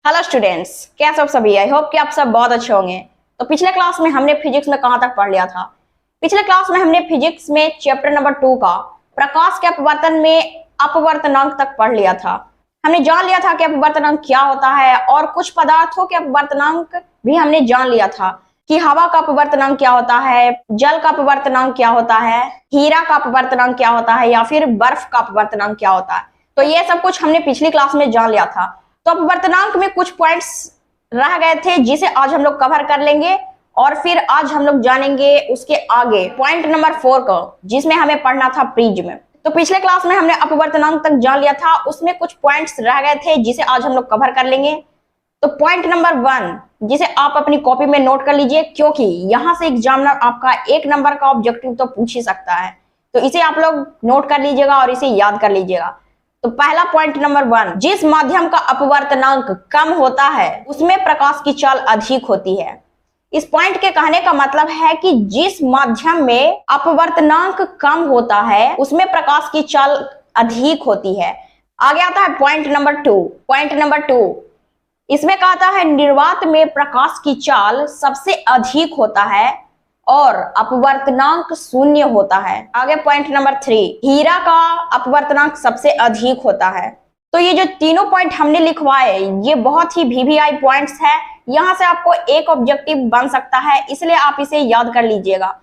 Hello students, कैसे हो सभी। आई होप कि आप सब बहुत अच्छे होंगे। तो पिछले क्लास में हमने फिजिक्स में कहां तक पढ़ लिया था। पिछले क्लास में हमने फिजिक्स में चैप्टर नंबर 2 का प्रकाश के अपवर्तन में अपवर्तनांक तक पढ़ लिया था। हमने जान लिया था कि अपवर्तनांक क्या होता है और कुछ पदार्थों के अपवर्तनांक भी हमने जान लिया था कि हवा का अपवर्तनांक क्या होता है, जल का अपवर्तनांक क्या होता है, हीरा का अपवर्तनांक क्या होता है या फिर बर्फ का अपवर्तनांक क्या होता है। तो ये सब कुछ हमने पिछली क्लास में जान लिया था। तो अपवर्तनांक में कुछ पॉइंट्स रह गए थे जिसे आज हम लोग कवर कर लेंगे और फिर आज हम लोग जानेंगे उसके आगे पॉइंट नंबर 4 को, जिसमें हमें पढ़ना था प्रिज्म। तो पिछले क्लास में हमने अपवर्तनांक तक जान लिया था, उसमें कुछ पॉइंट्स रह गए थे जिसे आज हम लोग कवर कर लेंगे। तो पॉइंट नंबर 1 जिसे आप अपनी कॉपी में नोट कर लीजिए, क्योंकि यहां से एग्जामिनर आपका 1 नंबर का ऑब्जेक्टिव तो पूछ ही सकता है। तो इसे आप लोग नोट कर लीजिएगा और इसे याद कर लीजिएगा। तो पहला पॉइंट नंबर 1, जिस माध्यम का अपवर्तनांक कम होता है उसमें प्रकाश की चाल अधिक होती है। इस पॉइंट के कहने का मतलब है कि जिस माध्यम में अपवर्तनांक कम होता है उसमें प्रकाश की चाल अधिक होती है। आगे आता है पॉइंट नंबर 2। पॉइंट नंबर 2 इसमें कहता है निर्वात में प्रकाश की चाल सबसे अधिक होता है और अपवर्तनांक 0 होता है। आगे पॉइंट नंबर 3, हीरा का अपवर्तनांक सबसे अधिक होता है। तो ये जो तीनों पॉइंट हमने लिखवाए ये बहुत ही वीवीआई पॉइंट्स है। यहां से आपको एक ऑब्जेक्टिव बन सकता है, इसलिए आप इसे याद कर लीजिएगा।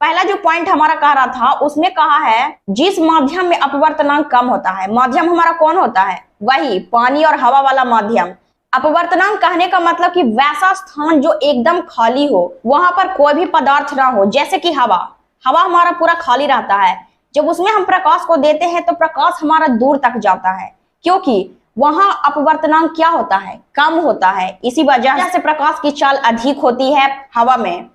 पहला जो पॉइंट हमारा कह रहा था उसमें कहा है जिस माध्यम में अपवर्तनांक कम होता है। माध्यम हमारा कौन होता है? वही पानी और हवा वाला माध्यम। अपवर्तनांक कहने का मतलब कि वैसा स्थान जो एकदम खाली हो, वहां पर कोई भी पदार्थ ना हो, जैसे कि हवा। हवा हमारा पूरा खाली रहता है, जब उसमें हम प्रकाश को देते हैं तो प्रकाश हमारा दूर तक जाता है, क्योंकि वहां अपवर्तनांक क्या होता है? कम होता है। इसी वजह से प्रकाश की चाल अधिक होती है हवा में।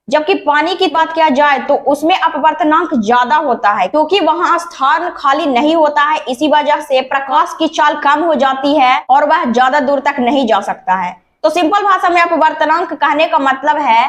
जबकि पानी की बात किया जाए तो उसमें अपवर्तनांक ज्यादा होता है, क्योंकि वहां स्थान खाली नहीं होता है। इसी वजह से प्रकाश की चाल कम हो जाती है और वह ज्यादा दूर तक नहीं जा सकता है। तो सिंपल भाषा में अपवर्तनांक कहने का मतलब है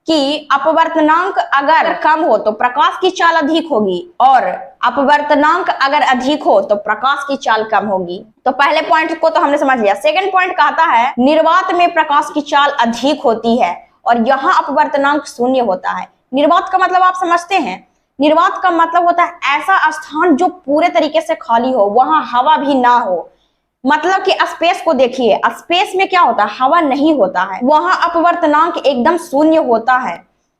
कि अपवर्तनांक अगर कम हो तो प्रकाश की चाल अधिक होगी और अपवर्तनांक अगर अधिक हो तो प्रकाश की चाल कम होगी। तो पहले पॉइंट को तो हमने समझ लिया। सेकंड पॉइंट कहता है निर्वात में प्रकाश की चाल अधिक होती है और यहाँ अपवर्तनांक 0 होता है। निर्वात का मतलब आप समझते हैं? निर्वात का मतलब होता है ऐसा स्थान जो पूरे तरीके से खाली हो, वहां हवा भी ना हो। मतलब कि स्पेस को देखिए, स्पेस में क्या होता है? हवा नहीं होता है, वहां अपवर्तनांक एकदम 0 होता है।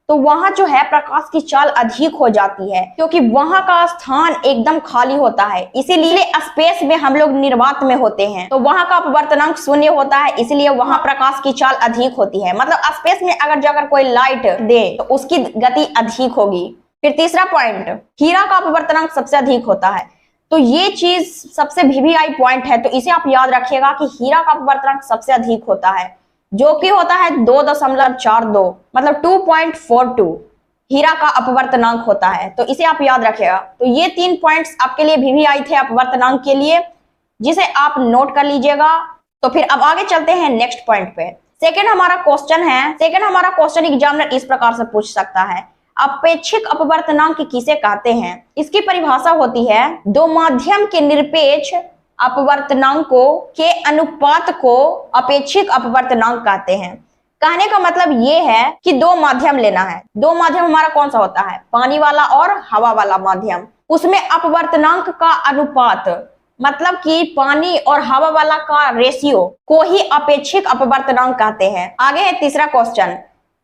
तो वहां जो है प्रकाश की चाल अधिक हो जाती है, क्योंकि वहां का स्थान एकदम खाली होता है। इसीलिए स्पेस में हम लोग निर्वात में होते हैं, तो वहां का अपवर्तनांक 0 होता है, इसलिए वहां प्रकाश की चाल अधिक होती है। मतलब स्पेस में अगर जाकर कोई लाइट दे तो उसकी गति अधिक होगी। फिर तीसरा पॉइंट, हीरा का अपवर्तनांक सबसे अधिक होता है। तो ये चीज सबसे वीवीआई पॉइंट है, तो इसे आप याद रखिएगा कि हीरा का अपवर्तनांक सबसे अधिक होता है, जो कि होता है 2.42, मतलब 2.42 हीरा का अपवर्तनांक होता है। तो इसे आप याद रखिएगा। तो ये 3 पॉइंट्स आपके लिए वीवीआई थे अपवर्तनांक के लिए, जिसे आप नोट कर लीजिएगा। तो फिर अब आगे चलते हैं नेक्स्ट पॉइंट पे। सेकंड हमारा क्वेश्चन एग्जामिनर इस प्रकार से पूछ सकता है, अपेक्षिक अपवर्तनांक किसे कहते हैं? इसकी परिभाषा होती है दो माध्यम के निरपेक्ष अपवर्तनांकों के अनुपात को अपेक्षिक अपवर्तनांक कहते हैं। कहने का मतलब ये है कि दो माध्यम लेना है। दो माध्यम हमारा कौन सा होता है? पानी वाला और हवा वाला माध्यम। उसमें अपवर्तनांक का अनुपात, मतलब कि पानी और हवा वाला का रेशियो को ही अपेक्षिक अपवर्तनांक कहते हैं। आगे है तीसरा क्वेश्चन,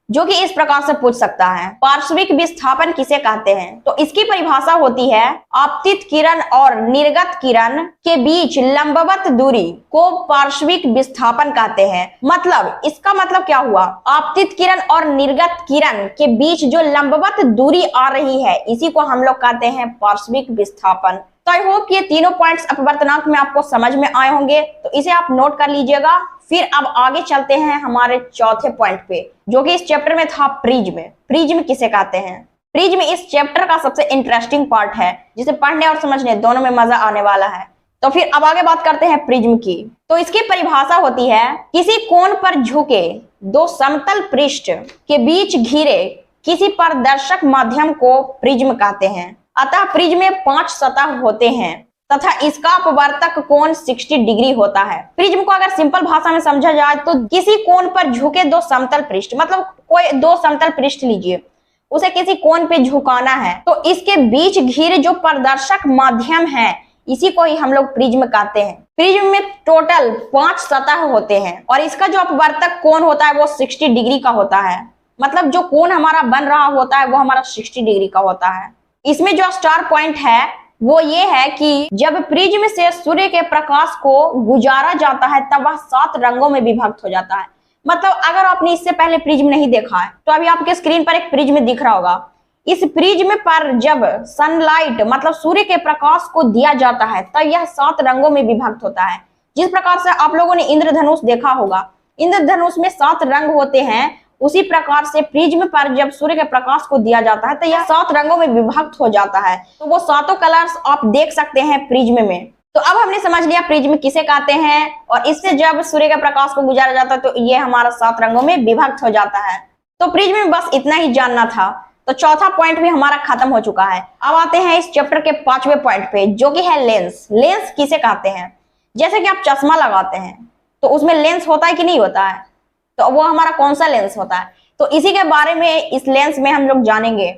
जो कि इस प्रकार से पूछ सकता है, पार्श्विक विस्थापन किसे कहते हैं? तो इसकी परिभाषा होती है आपतित किरण और निर्गत किरण के बीच लंबवत दूरी को पार्श्विक विस्थापन कहते हैं। मतलब इसका मतलब क्या हुआ? आपतित किरण और निर्गत किरण के बीच जो लंबवत दूरी आ रही है, इसी को हम लोग कहते हैं पार्श्विक विस्थापन। तो आई होप ये तीनों पॉइंट्स अपवर्तनांक में आपको समझ में आए होंगे, तो इसे आप नोट कर लीजिएगा। फिर अब आगे चलते हैं हमारे चौथे पॉइंट पे, जो कि इस चैप्टर में था प्रिज्म। प्रिज्म किसे कहते हैं? प्रिज्म इस चैप्टर का सबसे इंटरेस्टिंग पार्ट है, जिसे पढ़ने और समझने दोनों में मजा आने वाला है। तो फिर अब आगे बात करते हैं प्रिज्म की। तो इसकी परिभाषा होती है किसी कोण पर झुके दो समतल पृष्ठ के बीच घिरे किसी पारदर्शक माध्यम को प्रिज्म कहते हैं। अतः प्रिज्म में 5 सतह होते हैं। तथा इसका अपवर्तक कोण 60 डिग्री होता है। प्रिज्म को अगर सिंपल भाषा में समझा जाए तो किसी कोण पर झुके दो समतल पृष्ठ, मतलब कोई दो समतल पृष्ठ लीजिए, उसे किसी कोण पे झुकाना है तो इसके बीच घिरे जो पारदर्शक माध्यम है इसी को ही हम लोग प्रिज्म कहते हैं। प्रिज्म में टोटल 5 सतह होते हैं और इसका जो अपवर्तक कोण होता है वो 60 डिग्री का होता है। मतलब जो कोण हमारा बन रहा होता है वो हमारा 60 डिग्री का होता है। इसमें जो स्टार पॉइंट है वो ये है कि जब प्रिज्म से सूर्य के प्रकाश को गुजारा जाता है तब वह 7 रंगों में विभक्त हो जाता है। मतलब अगर आपने इससे पहले प्रिज्म नहीं देखा है तो अभी आपके स्क्रीन पर एक प्रिज्म दिख रहा होगा। इस प्रिज्म पर जब सनलाइट मतलब सूर्य के प्रकाश को दिया जाता है तब यह 7 रंगों में विभक्त होता है। जिस प्रकार से आप लोगों ने इंद्रधनुष देखा होगा, इंद्रधनुष में 7 रंग होते हैं, उसी प्रकार से प्रिज्म पर जब सूर्य के प्रकाश को दिया जाता है तो यह 7 रंगों में विभक्त हो जाता है। तो वो 7 कलर्स आप देख सकते हैं प्रिज्म में। तो अब हमने समझ लिया प्रिज्म किसे कहते हैं और इससे जब सूर्य के प्रकाश को गुजारा जाता है तो ये हमारा 7 रंगों में विभक्त हो जाता है। तो प्रिज्म में बस इतना ही जानना था। तो चौथा पॉइंट भी हमारा खत्म हो चुका है। अब आते हैं इस चैप्टर के 5वें पॉइंट पे जो कि है लेंस। लेंस किसे कहते हैं? जैसे कि आप चश्मा लगाते हैं तो उसमें लेंस होता है कि नहीं होता है, तो वो हमारा कौन सा लेंस होता है, तो इसी के बारे में इस लेंस में हम लोग जानेंगे।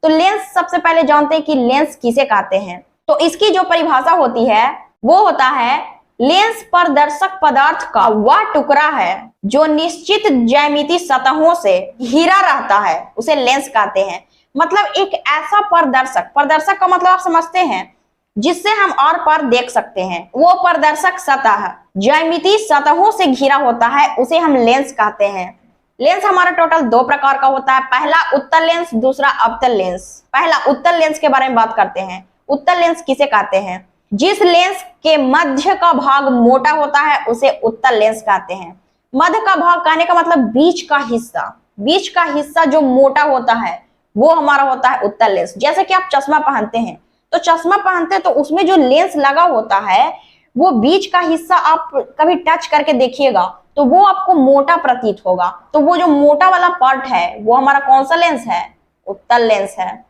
तो लेंस सबसे पहले जानते हैं कि लेंस किसे कहते हैं। तो इसकी जो परिभाषा होती है वो होता है लेंस पारदर्शक पदार्थ का वह टुकड़ा है जो निश्चित ज्यामितीय सतहों से घिरा रहता है, उसे लेंस कहते हैं। मतलब एक ऐसा पारदर्शक, पारदर्शक का मतलब आप समझते हैं, जिससे हम आर पार देख सकते हैं, वो पारदर्शक सतह ज्यामितीय सतहों से घिरा होता है, उसे हम लेंस कहते हैं। लेंस हमारा टोटल 2 प्रकार का होता है, पहला उत्तल लेंस, दूसरा अवतल लेंस। पहला उत्तल लेंस के बारे में बात करते हैं। उत्तल लेंस किसे कहते हैं? जिस लेंस के मध्य का भाग मोटा होता है उसे उत्तल लेंस कहते हैं। मध्य का भाग कहने का मतलब बीच का हिस्सा, बीच का हिस्सा जो मोटा होता है वो हमारा होता है उत्तल लेंस। जैसे कि आप चश्मा पहनते हैं तो चश्मा पहनते हैं तो उसमें जो लेंस लगा होता है वो बीच का हिस्सा आप कभी टच करके देखिएगा तो वो आपको मोटा प्रतीत होगा। तो वो जो मोटा वाला पार्ट है वो हमारा कौन सा लेंस है? उत्तल लेंस है।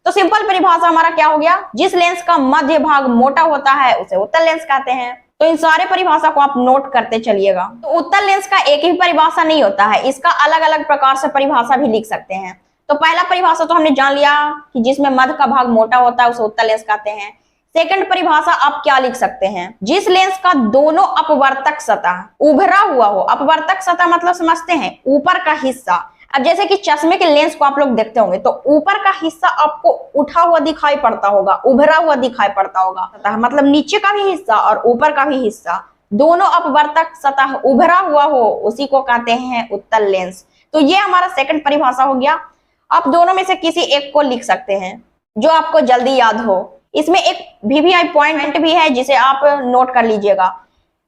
तो सिंपल परिभाषा हमारा क्या हो गया? जिस लेंस का मध्य भाग मोटा होता है उसे उत्तल लेंस कहते हैं। तो इन सारे परिभाषा को आप नोट करते चलिएगा। तो उत्तल लेंस का एक ही परिभाषा नहीं होता है, इसका अलग अलग प्रकार से परिभाषा भी लिख सकते हैं। तो पहला परिभाषा तो हमने जान लिया कि जिसमें मध्य का भाग मोटा होता है उसे उत्तल लेंस कहते हैं। सेकंड परिभाषा आप क्या लिख सकते हैं? जिस लेंस का दोनों अपवर्तक सतह उभरा हुआ हो। अपवर्तक सतह मतलब समझते हैं ऊपर का हिस्सा। अब जैसे कि चश्मे के लेंस को आप लोग देखते होंगे तो ऊपर का हिस्सा आपको उठा हुआ दिखाई पड़ता होगा, उभरा हुआ दिखाई पड़ता होगा। सतह मतलब नीचे का भी हिस्सा और ऊपर का भी हिस्सा, दोनों अपवर्तक सतह उभरा हुआ हो, उसी को कहते हैं उत्तल लेंस। तो ये हमारा सेकंड परिभाषा हो गया। आप दोनों में से किसी एक को लिख सकते हैं जो आपको जल्दी याद हो। इसमें एक वीवीआई पॉइंट भी है जिसे आप नोट कर लीजिएगा।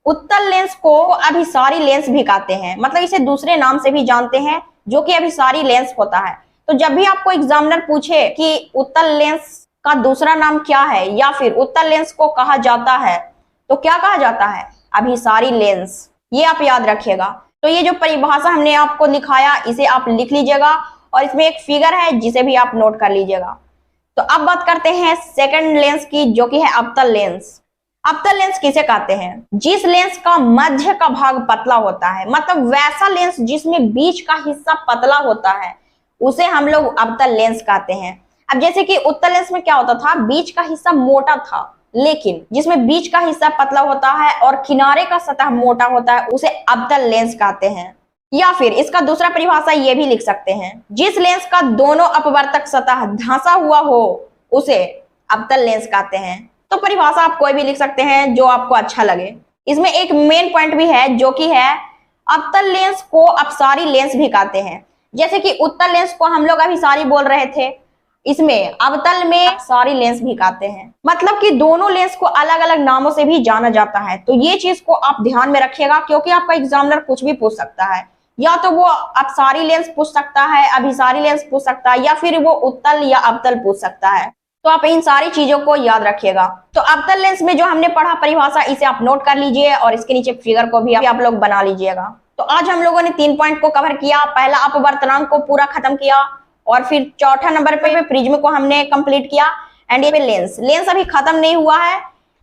उत्तल लेंस को अभिसारी लेंस भी कहते हैं, मतलब इसे दूसरे नाम से भी जानते हैं जो कि अभिसारी लेंस होता है। तो जब भी आपको एग्जामिनर पूछे कि उत्तल लेंस का दूसरा नाम क्या है या फिर उत्तल लेंस को कहा जाता है तो क्या कहा जाता है? अभिसारी लेंस। ये आप याद रखिएगा। तो ये जो परिभाषा हमने आपको लिखाया इसे आप लिख लीजिएगा और इसमें एक फिगर है जिसे भी आप नोट कर लीजिएगा। तो अब बात करते हैं सेकंड लेंस की जो कि है अवतल लेंस। अवतल लेंस किसे कहते हैं? जिस लेंस का मध्य का भाग पतला होता है, मतलब वैसा लेंस जिसमें बीच का हिस्सा पतला होता है उसे हम लोग अवतल लेंस कहते हैं। अब जैसे कि उत्तल लेंस में क्या होता था, बीच का हिस्सा मोटा था, लेकिन जिसमें बीच का हिस्सा पतला होता है और किनारे का सतह मोटा होता है उसे अवतल लेंस कहते हैं। या फिर इसका दूसरा परिभाषा ये भी लिख सकते हैं, जिस लेंस का दोनों अपवर्तक सतह धंसा हुआ हो उसे अवतल लेंस कहते हैं। तो परिभाषा आप कोई भी लिख सकते हैं जो आपको अच्छा लगे। इसमें एक मेन पॉइंट भी है जो कि है अवतल लेंस को अपसारी लेंस भी कहते हैं। जैसे कि उत्तल लेंस को हम लोग अभिसारी बोल रहे थे, इसमें अवतल में अपसारी लेंस भी कहते हैं। मतलब कि दोनों लेंस को अलग अलग नामों से भी जाना जाता है। तो ये चीज को आप ध्यान में रखिएगा क्योंकि आपका एग्जामिनर कुछ भी पूछ सकता है, या तो वो अपसारी लेंस पूछ सकता है, अभिसारी लेंस पूछ सकता है, या फिर वो उत्तल या अवतल पूछ सकता है। तो आप इन सारी चीजों को याद रखिएगा। तो अवतल लेंस में जो हमने पढ़ा परिभाषा इसे आप नोट कर लीजिए और इसके नीचे फिगर को भी आप लोग बना लीजिएगा। तो आज हम लोगों ने 3 पॉइंट को कवर किया। पहला अपवर्तनांक को पूरा खत्म किया और फिर चौथा नंबर पे प्रिज्म को हमने कंप्लीट किया एंड ये लेंस। लेंस अभी खत्म नहीं हुआ है,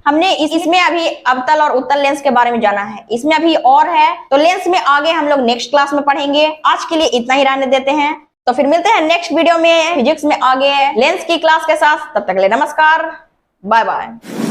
हमने इसमें अभी अवतल और उत्तल लेंस के बारे में जाना है, इसमें अभी और है, तो लेंस में आगे हम लोग नेक्स्ट क्लास में पढ़ेंगे। आज के लिए इतना ही रहने देते हैं, तो फिर मिलते हैं नेक्स्ट वीडियो में फिजिक्स में आगे लेंस की क्लास के साथ। तब तक के लिए नमस्कार, बाय बाय।